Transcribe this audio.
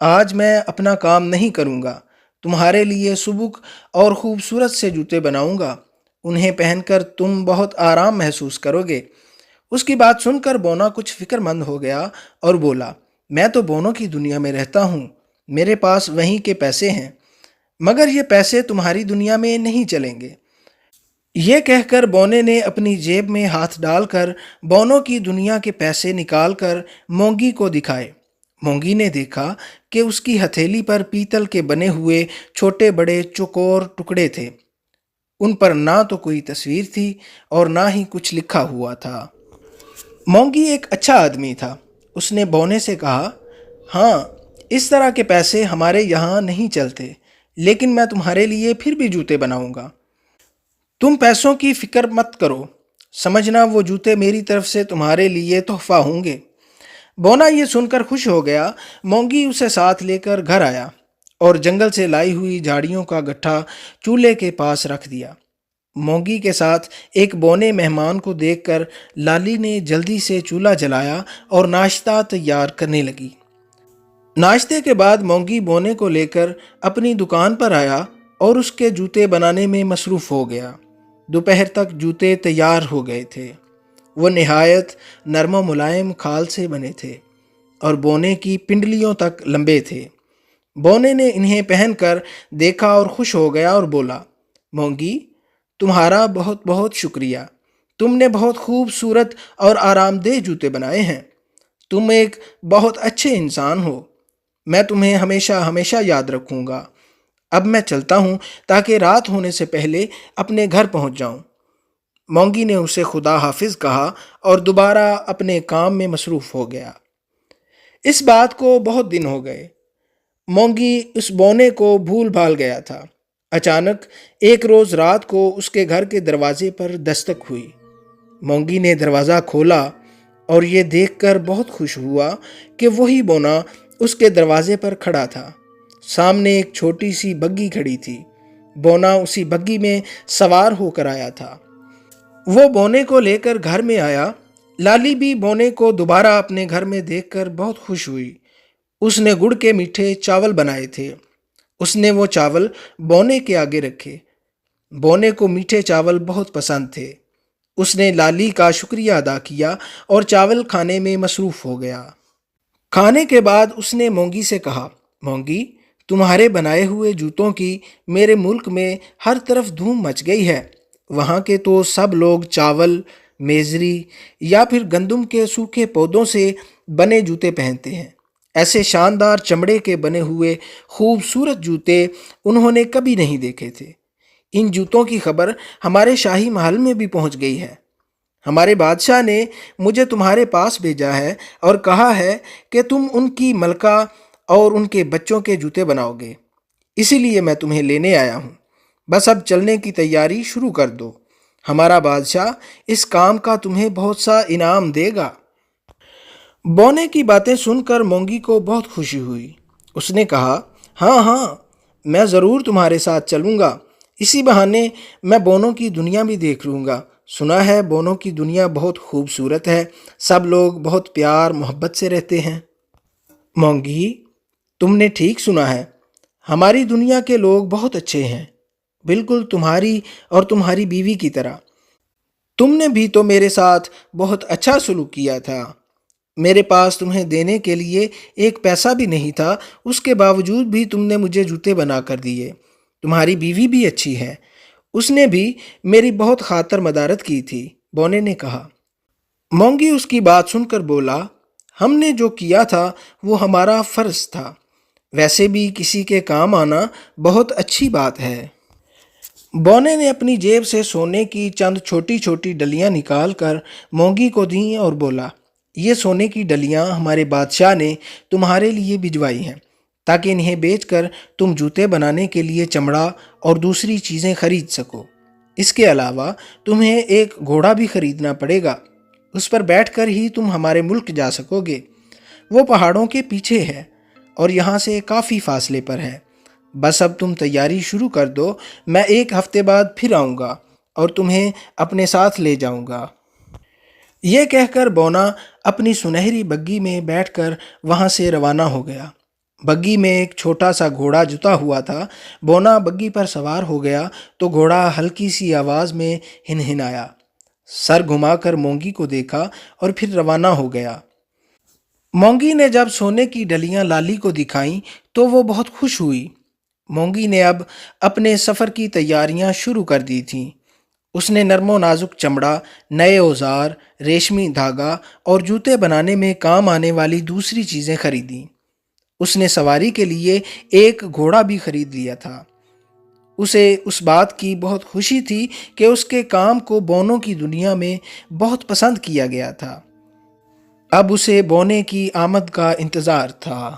آج میں اپنا کام نہیں کروں گا، تمہارے لیے سبک اور خوبصورت سے جوتے بناؤں گا، انہیں پہن کر تم بہت آرام محسوس کرو گے۔ اس کی بات سن کر بونا کچھ فکر مند ہو گیا اور بولا، میں تو بونوں کی دنیا میں رہتا ہوں، میرے پاس وہیں کے پیسے ہیں، مگر یہ پیسے تمہاری دنیا میں نہیں چلیں گے۔ یہ کہہ کر بونے نے اپنی جیب میں ہاتھ ڈال کر بونوں کی دنیا کے پیسے نکال کر مونگی کو دکھائے۔ مونگی نے دیکھا کہ اس کی ہتھیلی پر پیتل کے بنے ہوئے چھوٹے بڑے چوکور ٹکڑے تھے، ان پر نہ تو کوئی تصویر تھی اور نہ ہی کچھ لکھا ہوا تھا۔ مونگی ایک اچھا آدمی تھا، اس نے بونے سے کہا، ہاں، اس طرح کے پیسے ہمارے یہاں نہیں چلتے، لیکن میں تمہارے لیے پھر بھی جوتے بناؤں گا۔ تم پیسوں کی فکر مت کرو، سمجھنا وہ جوتے میری طرف سے تمہارے لیے تحفہ ہوں گے۔ بونا یہ سن کر خوش ہو گیا۔ مونگی اسے ساتھ لے کر گھر آیا اور جنگل سے لائی ہوئی جھاڑیوں کا گٹھا چولہے کے پاس رکھ دیا۔ مونگی کے ساتھ ایک بونے مہمان کو دیکھ کر لالی نے جلدی سے چولہا جلایا اور ناشتہ تیار کرنے لگی۔ ناشتے کے بعد مونگی بونے کو لے کر اپنی دکان پر آیا اور اس کے جوتے بنانے میں مصروف ہو گیا۔ دوپہر تک جوتے تیار ہو گئے تھے۔ وہ نہایت نرم و ملائم کھال سے بنے تھے اور بونے کی پنڈلیوں تک لمبے تھے۔ بونے نے انہیں پہن کر دیکھا اور خوش ہو گیا اور بولا، مونگی، تمہارا بہت بہت شکریہ، تم نے بہت خوبصورت اور آرام دہ جوتے بنائے ہیں، تم ایک بہت اچھے انسان ہو، میں تمہیں ہمیشہ ہمیشہ یاد رکھوں گا۔ اب میں چلتا ہوں تاکہ رات ہونے سے پہلے اپنے گھر پہنچ جاؤں۔ مونگی نے اسے خدا حافظ کہا اور دوبارہ اپنے کام میں مصروف ہو گیا۔ اس بات کو بہت دن ہو گئے۔ مونگی اس بونے کو بھول بھال گیا تھا۔ اچانک ایک روز رات کو اس کے گھر کے دروازے پر دستک ہوئی۔ مونگی نے دروازہ کھولا اور یہ دیکھ کر بہت خوش ہوا کہ وہی بونا اس کے دروازے پر کھڑا تھا۔ سامنے ایک چھوٹی سی بگھی کھڑی تھی۔ بونا اسی بگھی میں سوار ہو کر آیا تھا۔ وہ بونے کو لے کر گھر میں آیا۔ لالی بھی بونے کو دوبارہ اپنے گھر میں دیکھ کر بہت خوش ہوئی۔ اس نے گڑ کے میٹھے چاول بنائے تھے۔ اس نے وہ چاول بونے کے آگے رکھے۔ بونے کو میٹھے چاول بہت پسند تھے۔ اس نے لالی کا شکریہ ادا کیا اور چاول کھانے میں مصروف ہو گیا۔ کھانے کے بعد اس نے مونگی سے کہا، مونگی، تمہارے بنائے ہوئے جوتوں کی میرے ملک میں ہر طرف دھوم مچ گئی ہے۔ وہاں کے تو سب لوگ چاول، میزری یا پھر گندم کے سوکھے پودوں سے بنے جوتے پہنتے ہیں۔ ایسے شاندار چمڑے کے بنے ہوئے خوبصورت جوتے انہوں نے کبھی نہیں دیکھے تھے۔ ان جوتوں کی خبر ہمارے شاہی محل میں بھی پہنچ گئی ہے۔ ہمارے بادشاہ نے مجھے تمہارے پاس بھیجا ہے اور کہا ہے کہ تم ان کی ملکہ اور ان کے بچوں کے جوتے بناؤ گے، اسی لیے میں تمہیں لینے آیا ہوں۔ بس اب چلنے کی تیاری شروع کر دو، ہمارا بادشاہ اس کام کا تمہیں بہت سا انعام دے گا۔ بونے کی باتیں سن کر مونگی کو بہت خوشی ہوئی۔ اس نے کہا، ہاں ہاں، میں ضرور تمہارے ساتھ چلوں گا، اسی بہانے میں بونوں کی دنیا بھی دیکھ لوں گا۔ سنا ہے بونوں کی دنیا بہت خوبصورت ہے، سب لوگ بہت پیار محبت سے رہتے ہیں۔ مونگی، تم نے ٹھیک سنا ہے، ہماری دنیا کے لوگ بہت اچھے ہیں، بالکل تمہاری اور تمہاری بیوی کی طرح۔ تم نے بھی تو میرے ساتھ بہت اچھا سلوک کیا تھا۔ میرے پاس تمہیں دینے کے لیے ایک پیسہ بھی نہیں تھا، اس کے باوجود بھی تم نے مجھے جوتے بنا کر دیے۔ تمہاری بیوی بھی اچھی ہے، اس نے بھی میری بہت خاطر مدارت کی تھی، بونے نے کہا۔ مونگی اس کی بات سن کر بولا، ہم نے جو کیا تھا وہ ہمارا فرض تھا، ویسے بھی کسی کے کام آنا بہت اچھی بات ہے۔ بونے نے اپنی جیب سے سونے کی چند چھوٹی چھوٹی ڈلیاں نکال کر مونگی کو دیں اور بولا، یہ سونے کی ڈلیاں ہمارے بادشاہ نے تمہارے لیے بھجوائی ہیں تاکہ انہیں بیچ کر تم جوتے بنانے کے لیے چمڑا اور دوسری چیزیں خرید سکو۔ اس کے علاوہ تمہیں ایک گھوڑا بھی خریدنا پڑے گا، اس پر بیٹھ کر ہی تم ہمارے ملک جا سکو گے۔ وہ پہاڑوں کے پیچھے ہے اور یہاں سے کافی فاصلے پر ہے۔ بس اب تم تیاری شروع کر دو، میں ایک ہفتے بعد پھر آؤں گا اور تمہیں اپنے ساتھ لے جاؤں گا۔ یہ کہہ کر بونا اپنی سنہری بگھی میں بیٹھ کر وہاں سے روانہ ہو گیا۔ بگی میں ایک چھوٹا سا گھوڑا جتا ہوا تھا۔ بونا بگی پر سوار ہو گیا تو گھوڑا ہلکی سی آواز میں ہنہنایا، سر گھما کر مونگی کو دیکھا اور پھر روانہ ہو گیا۔ مونگی نے جب سونے کی ڈلیاں لالی کو دکھائیں تو وہ بہت خوش ہوئی۔ مونگی نے اب اپنے سفر کی تیاریاں شروع کر دی تھیں۔ اس نے نرم و نازک چمڑا، نئے اوزار، ریشمی دھاگا اور جوتے بنانے میں کام آنے والی دوسری چیزیں خریدیں۔ اس نے سواری کے لیے ایک گھوڑا بھی خرید لیا تھا۔ اسے اس بات کی بہت خوشی تھی کہ اس کے کام کو بونوں کی دنیا میں بہت پسند کیا گیا تھا۔ اب اسے بونے کی آمد کا انتظار تھا۔